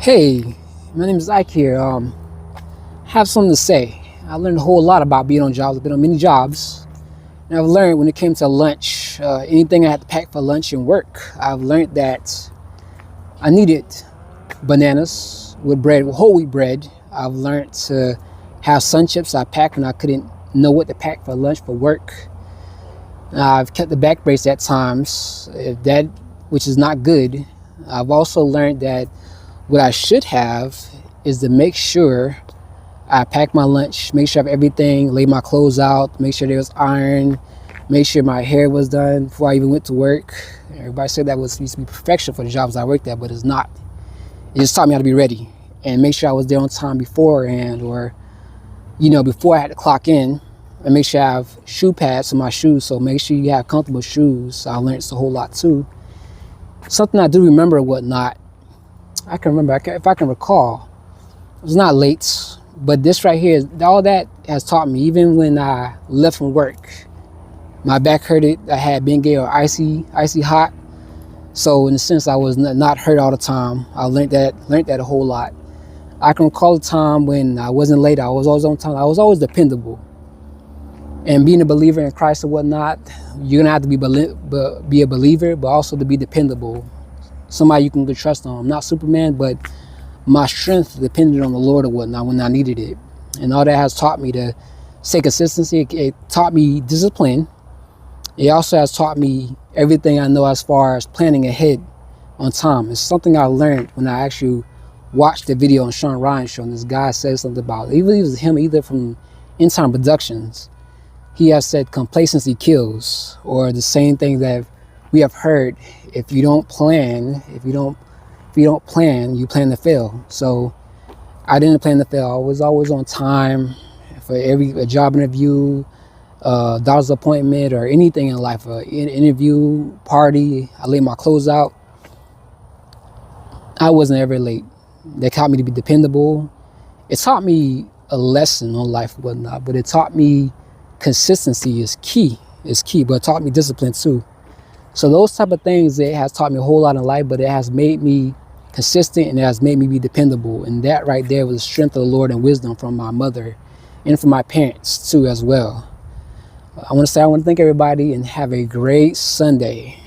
Hey, my name is Ike here. Have something to say. I learned a whole lot about being on jobs. I've been on many jobs, and I've learned when it came to lunch, anything I had to pack for lunch and work, I've learned that I needed bananas with bread, with whole wheat bread. I've learned to have sun chips I packed when I couldn't know what to pack for lunch for work. I've kept the back brace at times, if that which is not good. I've also learned that what I should have is to make sure I pack my lunch, make sure I have everything, lay my clothes out, make sure there was iron, make sure my hair was done before I even went to work. Everybody said that was used to be perfection for the jobs I worked at, but it's not. It just taught me how to be ready and make sure I was there on time beforehand, or before I had to clock in, and make sure I have shoe pads for my shoes. So make sure you have comfortable shoes. I learned a whole lot too. Something I do remember, whatnot. I can remember, if I can recall, it was not late, but this right here, all that has taught me. Even when I left from work, my back hurted. I had Bengay or icy hot. So in a sense, I was not hurt all the time. I learned that a whole lot. I can recall a time when I wasn't late. I was always on time. I was always dependable. And being a believer in Christ and whatnot, you're gonna have to be a believer, but also to be dependable. Somebody you can trust on. I'm not Superman, but my strength depended on the Lord or whatnot when I needed it. And all that has taught me to stay consistency. It taught me discipline. It also has taught me everything I know as far as planning ahead on time. It's something I learned when I actually watched the video on Sean Ryan's show, and this guy said something about it. Even it was him, either from In Time Productions. He has said complacency kills, or the same thing that we have heard. If you don't plan, you plan to fail. So I didn't plan to fail. I was always on time for a job interview, doctor's appointment, or anything in life, an interview, party. I laid my clothes out. I wasn't ever late. They taught me to be dependable. It taught me a lesson on life and whatnot, but it taught me consistency is key, but it taught me discipline too. So those type of things, it has taught me a whole lot in life, but it has made me consistent, and it has made me be dependable. And that right there was the strength of the Lord and wisdom from my mother and from my parents too as well. I want to thank everybody and have a great Sunday.